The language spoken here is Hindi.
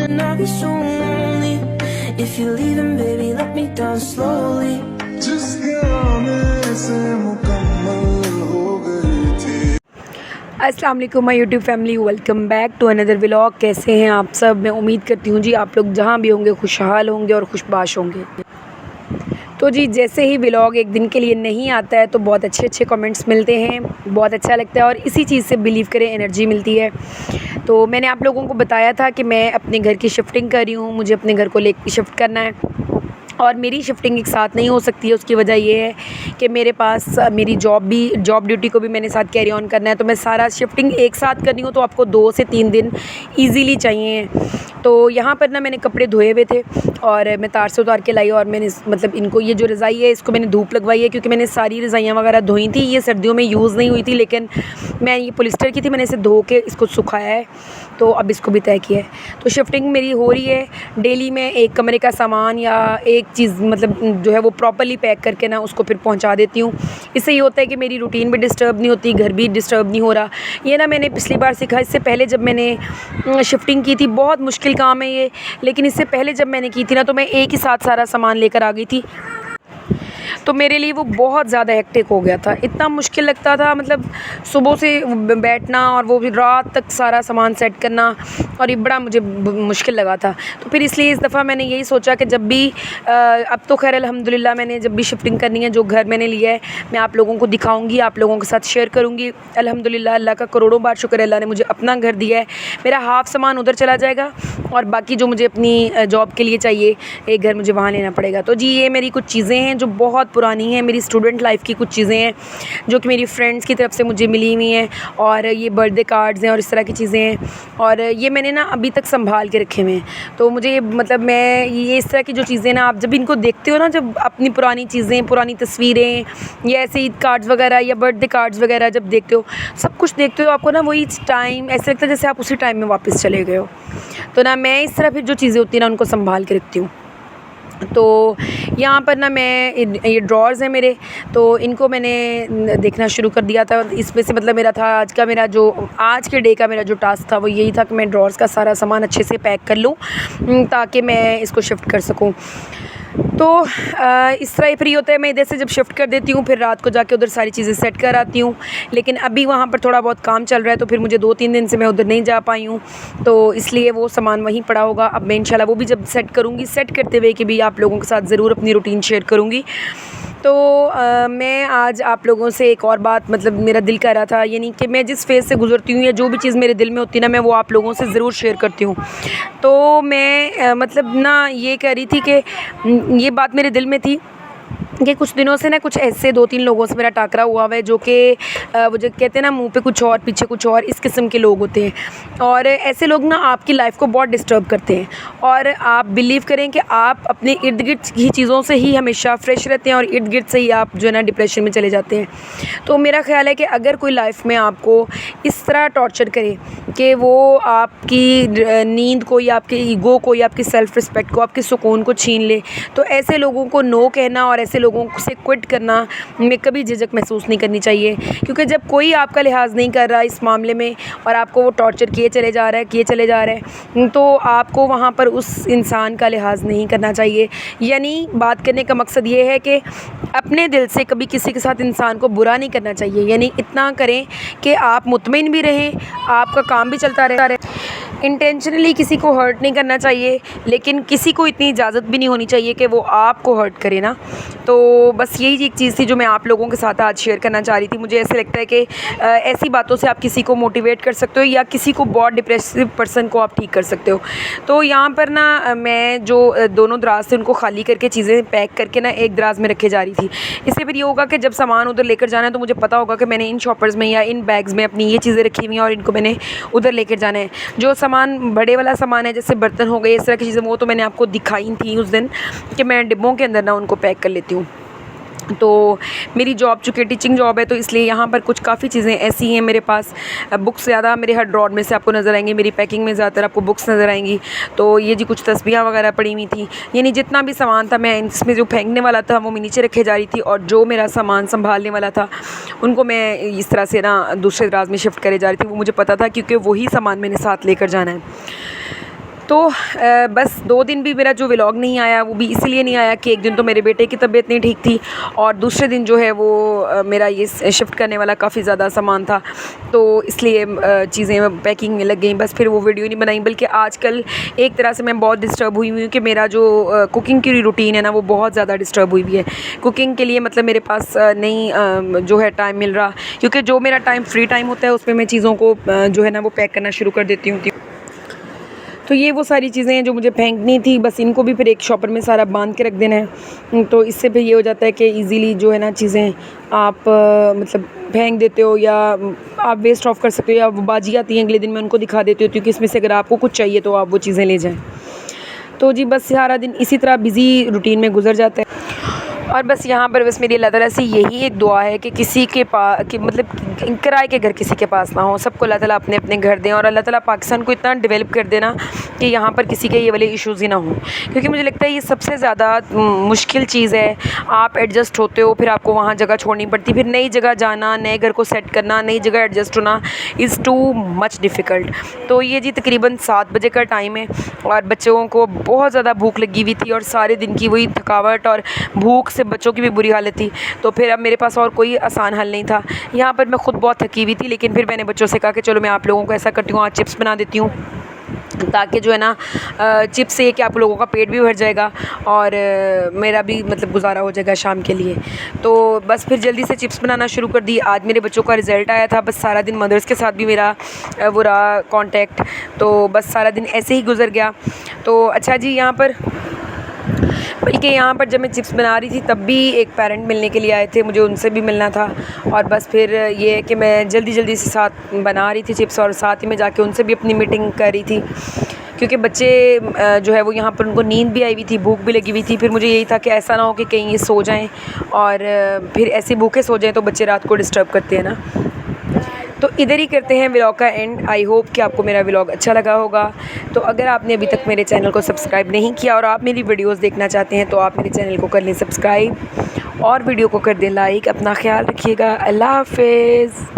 and I'll be so lonely. If you're leaving, baby, let me down slowly. जिसके आने से मुकम्मल हो गई थी। अस्सलाम वालेकुम my YouTube family, welcome back to another vlog. कैसे हैं आप सब? मैं उम्मीद करती हूँ जी आप लोग जहाँ भी होंगे खुशहाल होंगे और खुशबाश होंगे। तो जी जैसे ही व्लॉग एक दिन के लिए नहीं आता है तो बहुत अच्छे कमेंट्स मिलते हैं, बहुत अच्छा लगता है और इसी चीज़ से बिलीव करें एनर्जी मिलती है। तो मैंने आप लोगों को बताया था कि मैं अपने घर की शिफ्टिंग कर रही हूँ, मुझे अपने घर को लेकर शिफ्ट करना है और मेरी शिफ्टिंग एक साथ नहीं हो सकती है। उसकी वजह ये है कि मेरे पास मेरी जॉब ड्यूटी को भी मैंने साथ कैरी ऑन करना है। तो मैं सारा शिफ्टिंग एक साथ कर रही हूँ, तो आपको 2 से 3 दिन ईज़िली चाहिए। तो यहाँ पर ना मैंने कपड़े धोए हुए थे और मैं तार से उतार के लाई और मैंने मतलब इनको, ये जो रज़ाई है इसको मैंने धूप लगवाई है, क्योंकि मैंने सारी रज़ाइयाँ वगैरह धोई थी। ये सर्दियों में यूज़ नहीं हुई थी, लेकिन मैं ये पॉलिस्टर की थी, मैंने इसे धो के इसको सुखाया है, तो अब इसको भी तय किया है। तो शिफ्टिंग मेरी हो रही है। डेली मैं एक कमरे का सामान या एक चीज़ मतलब जो है वो प्रॉपर्ली पैक करके ना उसको फिर पहुंचा देती हूँ। इससे ये होता है कि मेरी रूटीन भी डिस्टर्ब नहीं होती, घर भी डिस्टर्ब नहीं हो रहा। ये ना मैंने पिछली बार सीखा, इससे पहले जब मैंने शिफ्टिंग की थी, बहुत मुश्किल काम है ये, लेकिन इससे पहले जब मैंने की थी ना तो मैं एक ही साथ सारा सामान लेकर आ गई थी। तो मेरे लिए वो बहुत ज़्यादा हेक्टिक हो गया था, इतना मुश्किल लगता था, मतलब सुबह से बैठना और वो भी रात तक सारा सामान सेट करना, और ये बड़ा मुझे मुश्किल लगा था। तो फिर इसलिए इस दफ़ा मैंने यही सोचा कि जब भी अब तो खैर अल्हम्दुलिल्लाह मैंने जब भी शिफ्टिंग करनी है, जो घर मैंने लिया है मैं आप लोगों को दिखाऊंगी, आप लोगों के साथ शेयर करूंगी। अल्हम्दुलिल्लाह अल्लाह का करोड़ों बार शुक्र है, अल्लाह ने मुझे अपना घर दिया है। मेरा हाफ़ सामान उधर चला जाएगा और बाकी जो मुझे अपनी जॉब के लिए चाहिए एक घर मुझे वहाँ लेना पड़ेगा। तो जी ये मेरी कुछ चीज़ें हैं जो बहुत पुरानी हैं, मेरी स्टूडेंट लाइफ की कुछ चीज़ें हैं जो कि मेरी फ्रेंड्स की तरफ से मुझे मिली हुई हैं, और ये बर्थडे कार्ड्स हैं और इस तरह की चीज़ें हैं, और ये मैंने ना अभी तक संभाल के रखे हुए हैं। तो मुझे मतलब मैं ये इस तरह की जो चीज़ें ना, आप जब इनको देखते हो ना, जब अपनी पुरानी चीज़ें, पुरानी तस्वीरें या ऐसे ईद कार्ड्स वगैरह या बर्थडे कार्ड्स वगैरह जब देखते हो, सब कुछ देखते हो, आपको ना वही टाइम ऐसा लगता है जैसे आप उसी टाइम में वापस चले गए हो। तो ना मैं इस तरह फिर जो चीज़ें होती हैं ना उनको संभाल के रखती हूँ। तो यहाँ पर ना मैं ये ड्रॉर्स हैं मेरे, तो इनको मैंने देखना शुरू कर दिया था। इसमें से मतलब मेरा जो आज के डे का मेरा जो टास्क था वो यही था कि मैं ड्रॉर्स का सारा सामान अच्छे से पैक कर लूँ ताकि मैं इसको शिफ्ट कर सकूँ। तो इस तरह फ्री होता है, मैं इधर से जब शिफ्ट कर देती हूँ फिर रात को जाके उधर सारी चीज़ें सेट कर आती हूँ। लेकिन अभी वहाँ पर थोड़ा बहुत काम चल रहा है, तो फिर मुझे 2-3 दिन से मैं उधर नहीं जा पाई हूँ, तो इसलिए वो सामान वहीं पड़ा होगा। अब मैं इंशाल्लाह वो भी जब सेट करूँगी, सेट करते हुए कि भी आप लोगों के साथ ज़रूर अपनी रूटीन शेयर करूँगी। तो मैं आज आप लोगों से एक और बात, मतलब मेरा दिल कर रहा था, यानी कि मैं जिस फेज़ से गुज़रती हूँ या जो भी चीज़ मेरे दिल में होती है ना, मैं वो आप लोगों से ज़रूर शेयर करती हूँ। तो मैं मतलब ना ये कह रही थी कि ये बात मेरे दिल में थी कि कुछ दिनों से ना कुछ ऐसे 2-3 लोगों से मेरा टाकरा हुआ है जो कि वो जो कहते हैं ना मुंह पे कुछ और पीछे कुछ और, इस किस्म के लोग होते हैं। और ऐसे लोग ना आपकी लाइफ को बहुत डिस्टर्ब करते हैं, और आप बिलीव करें कि आप अपने इर्द गिर्द की चीज़ों से ही हमेशा फ्रेश रहते हैं और इर्द गिर्द से ही आप जो है ना डिप्रेशन में चले जाते हैं। तो मेरा ख्याल है कि अगर कोई लाइफ में आपको इस तरह टॉर्चर करे कि वो आपकी नींद को या आपके ईगो को या आपकी सेल्फ़ रिस्पेक्ट को, आपके सुकून को छीन ले, तो ऐसे लोगों को नो कहना और ऐसे लोगों से क्विट करना में कभी झिझक महसूस नहीं करनी चाहिए। क्योंकि जब कोई आपका लिहाज नहीं कर रहा इस मामले में और आपको वो टॉर्चर किए चले जा रहा है, तो आपको वहाँ पर उस इंसान का लिहाज नहीं करना चाहिए। यानी बात करने का मकसद ये है कि अपने दिल से कभी किसी के साथ इंसान को बुरा नहीं करना चाहिए। यानी इतना करें कि आप मुतमईन भी रहें, आपका काम भी चलता रहे। इंटेंशनली किसी को हर्ट नहीं करना चाहिए, लेकिन किसी को इतनी इजाज़त भी नहीं होनी चाहिए कि वो आपको हर्ट करे ना। तो बस यही एक चीज़ थी जो मैं आप लोगों के साथ आज शेयर करना चाह रही थी। मुझे ऐसे लगता है कि ऐसी बातों से आप किसी को मोटिवेट कर सकते हो या किसी को बहुत डिप्रेसिव पर्सन को आप ठीक कर सकते हो। तो यहाँ पर ना मैं जो दोनों दराज थे उनको खाली करके चीज़ें पैक करके ना एक दराज में रखे जा रही थी। इससे फिर ये होगा कि जब सामान उधर लेकर जाना है तो मुझे पता होगा कि मैंने इन शॉपर्स में या इन बैग्स में अपनी ये चीज़ें रखी हुई हैं और इनको मैंने उधर लेकर जाना है। जो सामान बड़े वाला सामान है, जैसे बर्तन हो गए, इस तरह की चीज़ें, वो तो मैंने आपको दिखाई थी उस दिन कि मैं डिब्बों के अंदर ना उनको पैक कर लेती हूँ। तो मेरी जॉब चूँकि टीचिंग जॉब है, तो इसलिए यहाँ पर कुछ काफ़ी चीज़ें ऐसी हैं मेरे पास। बुक्स ज़्यादा मेरे हर ड्रॉर में से आपको नज़र आएंगी, मेरी पैकिंग में ज़्यादातर आपको बुक्स नज़र आएंगी। तो ये जी कुछ तस्बीहां वगैरह पड़ी हुई थी, यानी जितना भी सामान था मैं इसमें जो फेंकने वाला था वो मैं नीचे रखे जा रही थी, और जो मेरा सामान संभालने वाला था उनको मैं इस तरह से ना दूसरे दराज में शिफ्ट करे जा रही थी। वो मुझे पता था क्योंकि वही सामान मैंने साथ लेकर जाना है। तो बस 2 दिन भी मेरा जो व्लॉग नहीं आया वो भी इसलिए नहीं आया कि एक दिन तो मेरे बेटे की तबीयत नहीं ठीक थी और दूसरे दिन जो है वो मेरा ये शिफ्ट करने वाला काफ़ी ज़्यादा सामान था, तो इसलिए चीज़ें पैकिंग में लग गई। बस फिर वो वीडियो नहीं बनाई, बल्कि आजकल एक तरह से मैं बहुत डिस्टर्ब हुई हूँ कि मेरा जो कुकिंग की रूटीन है ना वो बहुत ज़्यादा डिस्टर्ब हुई हुई है। कुकिंग के लिए मतलब मेरे पास नहीं जो है टाइम मिल रहा, क्योंकि जो मेरा टाइम फ्री टाइम होता है उसमें मैं चीज़ों को जो है ना वो पैक करना शुरू कर देती हूँ। तो ये वो सारी चीज़ें हैं जो मुझे फेंकनी थी, बस इनको भी फिर एक शॉपर में सारा बांध के रख देना है। तो इससे फिर ये हो जाता है कि इजीली जो है ना चीज़ें आप मतलब फेंक देते हो या आप वेस्ट ऑफ कर सकते हो, या वो बाजी आती हैं अगले दिन मैं उनको दिखा देती हूँ, क्योंकि इसमें से अगर आपको कुछ चाहिए तो आप वो चीज़ें ले जाएँ। तो जी बस सारा दिन इसी तरह बिज़ी रूटीन में गुजर जाता है। और बस यहाँ पर बस मेरी अल्लाह ताला से यही एक दुआ है कि किसी के पास कि मतलब किराए के घर किसी के पास ना हो, सबको अल्लाह ताला अपने अपने घर दें और अल्लाह ताला पाकिस्तान को इतना डेवलप कर देना कि यहाँ पर किसी के ये वाले इश्यूज़ ही ना हों, क्योंकि मुझे लगता है ये सबसे ज़्यादा मुश्किल चीज़ है। आप एडजस्ट होते हो, फिर आपको वहाँ जगह छोड़नी पड़ती, फिर नई जगह जाना, नए घर को सेट करना, नई जगह एडजस्ट होना इज़ टू मच डिफ़िकल्ट। तो ये जी तकरीबन 7 बजे का टाइम है और बच्चों को बहुत ज़्यादा भूख लगी हुई थी और सारे दिन की वही थकावट और भूख से बच्चों की भी बुरी हालत थी। तो फिर अब मेरे पास और कोई आसान हल नहीं था। यहाँ पर मैं ख़ुद बहुत थकी हुई थी, लेकिन फिर मैंने बच्चों से कहा कि चलो मैं आप लोगों को ऐसा करती हूँ, आज चिप्स बना देती हूँ, ताकि जो है ना चिप्स से कि आप लोगों का पेट भी भर जाएगा और मेरा भी मतलब गुजारा हो जाएगा शाम के लिए। तो बस फिर जल्दी से चिप्स बनाना शुरू कर दी। आज मेरे बच्चों का रिज़ल्ट आया था, बस सारा दिन मदर्स के साथ भी मेरा वो रहा कॉन्टेक्ट, तो बस सारा दिन ऐसे ही गुजर गया। तो अच्छा जी, यहाँ पर बल्कि यहाँ पर जब मैं चिप्स बना रही थी तब भी एक पेरेंट मिलने के लिए आए थे, मुझे उनसे भी मिलना था। और बस फिर ये है कि मैं जल्दी जल्दी से साथ बना रही थी चिप्स और साथ ही में जाके उनसे भी अपनी मीटिंग कर रही थी, क्योंकि बच्चे जो है वो यहाँ पर उनको नींद भी आई हुई थी, भूख भी लगी हुई थी। फिर मुझे यही था कि ऐसा ना हो कि कहीं ये सो जाएँ और फिर ऐसे भूखे सो जाएँ तो बच्चे रात को डिस्टर्ब करते हैं ना। तो इधर ही करते हैं व्लॉग का एंड। आई होप कि आपको मेरा व्लॉग अच्छा लगा होगा। तो अगर आपने अभी तक मेरे चैनल को सब्सक्राइब नहीं किया और आप मेरी वीडियोस देखना चाहते हैं तो आप मेरे चैनल को कर लें सब्सक्राइब और वीडियो को कर दें लाइक। अपना ख्याल रखिएगा। अल्लाह हाफ़िज़।